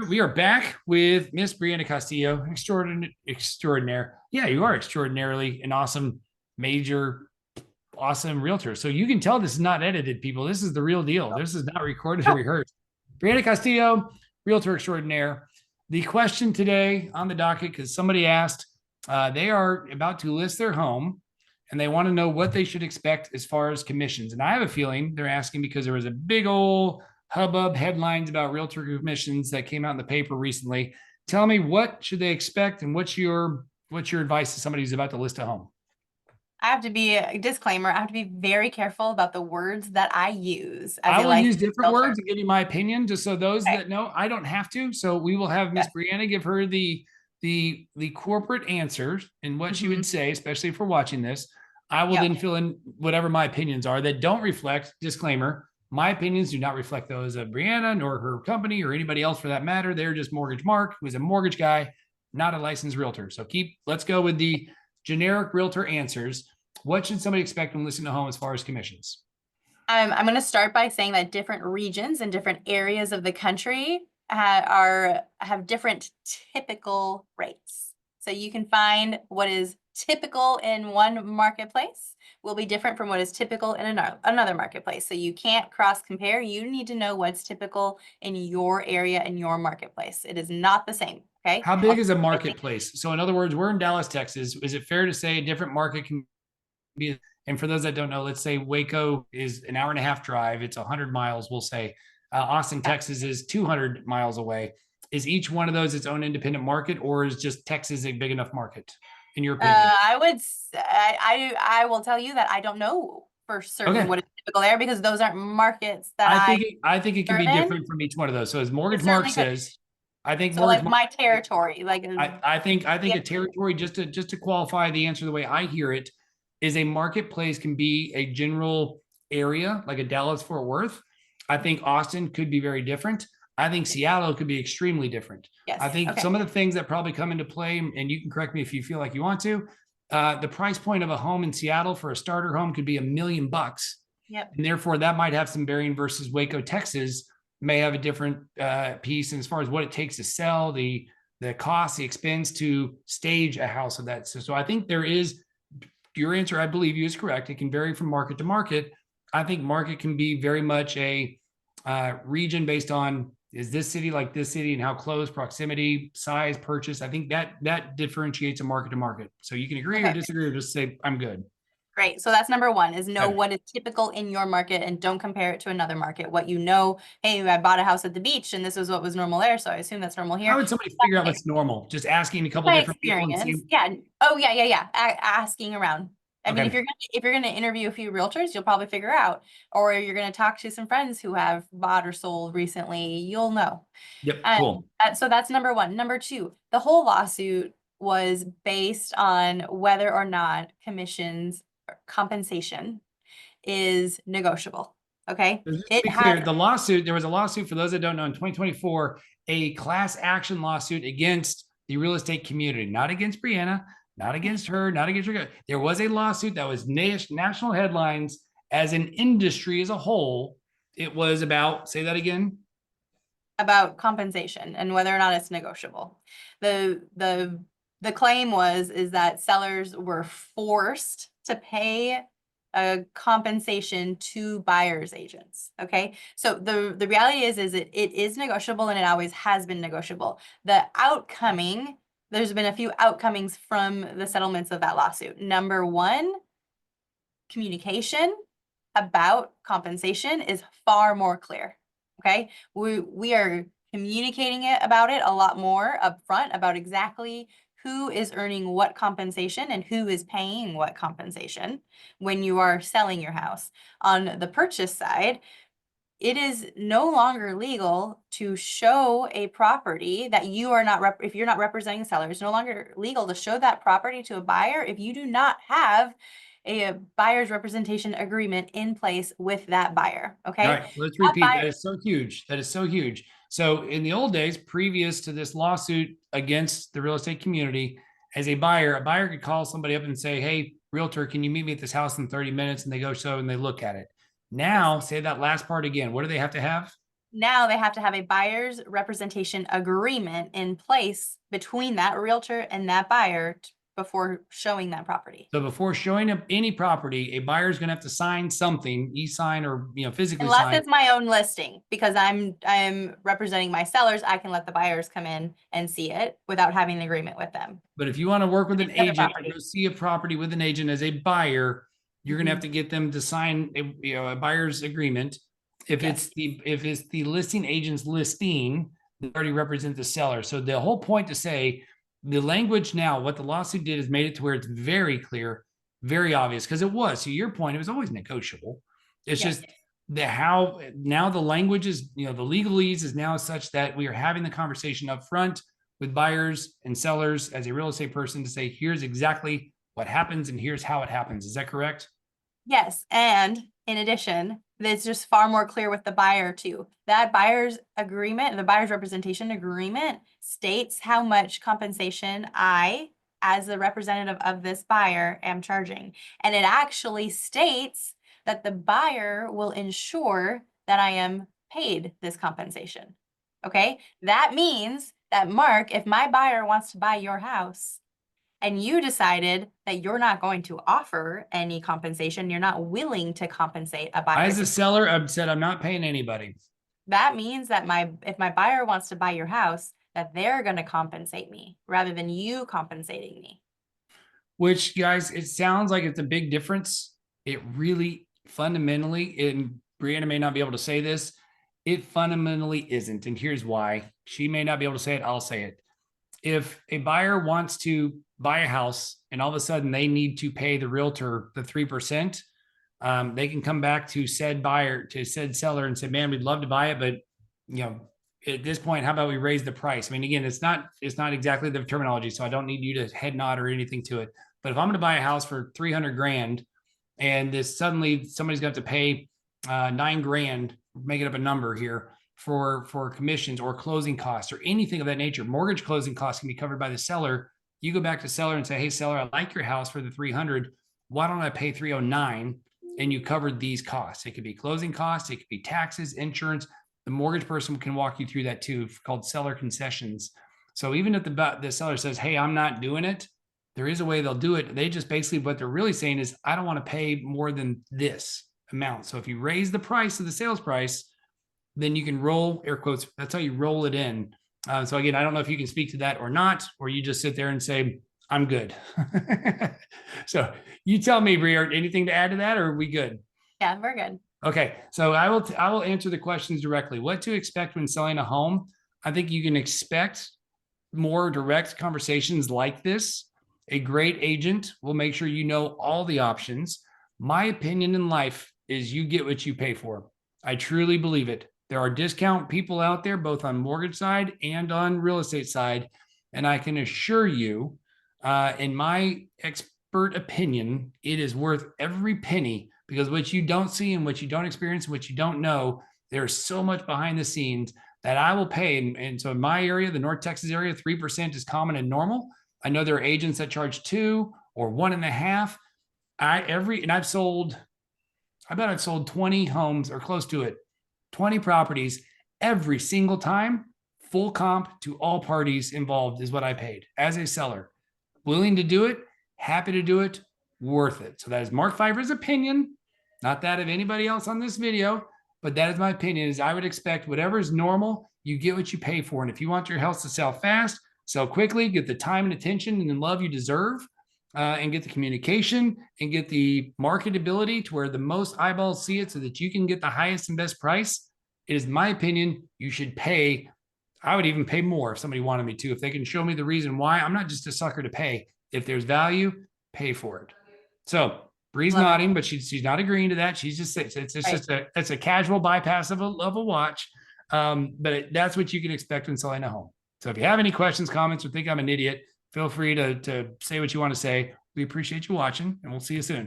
We are back with Miss Brianna Castillo, extraordinaire. Yeah, you are extraordinarily an awesome, major, awesome realtor. So you can tell this is not edited, people. This is the real deal. This is not recorded or rehearsed. Brianna Castillo, realtor extraordinaire. The question today on the docket, because somebody asked, they are about to list their home and they want to know what they should expect as far as commissions. And I have a feeling they're asking because there was a big old hubbub headlines about realtor commissions that came out in the paper recently. Tell me, what should they expect, and what's your advice to somebody who's about to list a home? I have to be a disclaimer. I have to be very careful about the words that I use as I a will use licensed different realtor. words and give you my opinion, just so those Okay. that know, I don't have to. So we will have Miss Yes. Brianna give her the corporate answers and what she would Hmm. say, especially if we're watching this. I will then Yep. fill in whatever my opinions are that don't reflect, disclaimer, my opinions do not reflect those of Brianna nor her company or anybody else for that matter. They're just Mortgage Mark, who's a mortgage guy, not a licensed realtor. So let's go with the generic realtor answers. What should somebody expect when listening to home as far as commissions? I'm going to start by saying that different regions and different areas of the country have different typical rates. So you can find what is typical in one marketplace will be different from what is typical in another marketplace. So you can't cross compare. You need to know what's typical in your area and your marketplace. It is not the same. Okay. How I'll big is a I think marketplace? So, in other words, we're in Dallas, Texas. Is it fair to say a different market can be? And for those that don't know, let's say Waco is an hour and a half drive. It's 100 miles, we'll say. Austin, yeah. Texas is 200 miles away. Is each one of those its own independent market, or is just Texas a big enough market, in your opinion? I would say, I will tell you that I don't know for certain Okay. what is typical there because those aren't markets that I think it can serve be in. different from each one of those. So as It Mortgage Mark certainly could. says, I think So Mortgage like Mark my territory, I think yeah, a territory, just to qualify the answer the way I hear it, is a marketplace can be a general area like a Dallas Fort Worth. I think Austin could be very different. I think Seattle could be extremely different. I yes, think okay, some of the things that probably come into play, and you can correct me if you feel like you want to, the price point of a home in Seattle for a starter home could be $1 million, yep, and therefore that might have some bearing versus Waco, Texas may have a different piece. And as far as what it takes to sell, the cost, the expense to stage a house of that. So I think there is, your answer, I believe you is correct. It can vary from market to market. I think market can be very much a region based on, is this city like this city, and how close, proximity, size, purchase. I think that differentiates a market to market. So you can agree or okay, disagree or just say I'm good. great. So that's number one is know Okay. what is typical in your market and don't compare it to another market. What you know, hey, I bought a house at the beach and this is what was normal there, so I assume that's normal How here. would somebody figure out what's normal? Just asking a couple My different people and experience. see. Yeah. Oh, yeah, yeah, yeah. Asking around. I mean, Okay. if you're gonna interview a few realtors, you'll probably figure out, or you're gonna talk to some friends who have bought or sold recently, you'll know. Yep. Cool. So that's number one. Number two, the whole lawsuit was based on whether or not commissions or compensation is negotiable. Okay. So just to It be clear, has there was a lawsuit, for those that don't know, in 2024, a class action lawsuit against the real estate community, not against Brianna, not against her, not against her. There was a lawsuit that was national headlines as an industry as a whole. It was about, say that again. about compensation and whether or not it's negotiable. The claim is that sellers were forced to pay a compensation to buyers agents. Okay. So the reality is it is negotiable and it always has been negotiable. There's been a few outcomings from the settlements of that lawsuit. Number one, communication about compensation is far more clear. Okay. We are communicating about it a lot more upfront about exactly who is earning what compensation and who is paying what compensation when you are selling your house. On the purchase side, it is no longer legal to show a property that you are not if you're not representing the seller. It's no longer legal to show that property to a buyer if you do not have a buyer's representation agreement in place with that buyer. All Okay. right, let's That repeat. That buyer, is so huge. That is so huge. So in the old days, previous to this lawsuit against the real estate community, as a buyer could call somebody up and say, "Hey, realtor, can you meet me at this house in 30 minutes?" And they go so and they look at it. yes, Now, say that last part again. What do they have to have? Now they have to have a buyer's representation agreement in place between that realtor and that buyer before showing that property. So before showing up any property, a buyer is going to have to sign something, e-sign or physically Unless sign. it's my own listing, because I'm representing my sellers, I can let the buyers come in and see it without having an agreement with them. But if you want to work with an It's other agent or property. go see a property with an agent as a buyer, you're going to have Mhm. to get them to sign a buyer's agreement. If Yes. it's the listing agent's listing, they already represent the seller. So the whole point to say the language now, what the lawsuit did is made it to where it's very clear, very obvious, because it was, to your point, it was always negotiable. It's Yes. just the how now the language is, the legalese is now such that we are having the conversation up front with buyers and sellers as a real estate person to say, here's exactly what happens and here's how it happens. Is that correct? Yes, and in addition, it's just far more clear with the buyer too. That buyer's agreement, the buyer's representation agreement states how much compensation I, as the representative of this buyer, am charging. And it actually states that the buyer will ensure that I am paid this compensation. Okay? That means that, Mark, if my buyer wants to buy your house, and you decided that you're not going to offer any compensation, you're not willing to compensate a buyer. As a seller, I've said I'm not paying anybody. That means that if my buyer wants to buy your house, that they're going to compensate me rather than you compensating me. Which, guys, it sounds like it's a big difference. It really fundamentally, and Brianna may not be able to say this, it fundamentally isn't. And here's why. She may not be able to say it. I'll say it. If a buyer wants to buy a house and all of a sudden they need to pay the realtor the 3%, they can come back to said buyer, to said seller and say, man, we'd love to buy it, but at this point, how about we raise the price? I mean, again, it's not exactly the terminology, so I don't need you to head nod or anything to it. But if I'm going to buy a house for 300 grand and this suddenly somebody's got to pay 9 grand, making up a number here, for commissions or closing costs or anything of that nature, mortgage closing costs can be covered by the seller. You go back to seller and say, hey, seller, I like your house for the 300. Why don't I pay 309? And you covered these costs. It could be closing costs. It could be taxes, insurance. The mortgage person can walk you through that too, called seller concessions. So even if the seller says, hey, I'm not doing it, there is a way they'll do it. They just basically, what they're really saying is, I don't want to pay more than this amount. So if you raise the price of the sales price, then you can roll, air quotes, that's how you roll it in. So again, I don't know if you can speak to that or not, or you just sit there and say, I'm good. So you tell me, Brie, anything to add to that, or are we good? Yeah, we're good. Okay, so I will answer the questions directly. What to expect when selling a home? I think you can expect more direct conversations like this. A great agent will make sure you know all the options. My opinion in life is you get what you pay for. I truly believe it. There are discount people out there, both on mortgage side and on real estate side. And I can assure you, in my expert opinion, it is worth every penny, because what you don't see and what you don't experience and what you don't know, there's so much behind the scenes that I will pay. And so in my area, the North Texas area, 3% is common and normal. I know there are agents that charge 2 or 1.5. I've sold, I bet I've sold 20 homes or close to it, 20 properties. Every single time, full comp to all parties involved is what I paid as a seller. Willing to do it, happy to do it, worth it. So that is Mark Pfeiffer's opinion, not that of anybody else on this video, but that is my opinion. Is I would expect whatever is normal, you get what you pay for. And if you want your house to sell fast, sell quickly, get the time and attention and the love you deserve, and get the communication and get the marketability to where the most eyeballs see it so that you can get the highest and best price, it is my opinion you should pay. I would even pay more if somebody wanted me to. If they can show me the reason why, I'm not just a sucker to pay. If there's value, pay for it. So Bree's Love it. nodding, but she's not agreeing to that. She's just saying it's Right. just a casual bypass of a watch. But that's what you can expect when selling a home. So if you have any questions, comments, or think I'm an idiot, feel free to say what you want to say. We appreciate you watching, and we'll see you soon.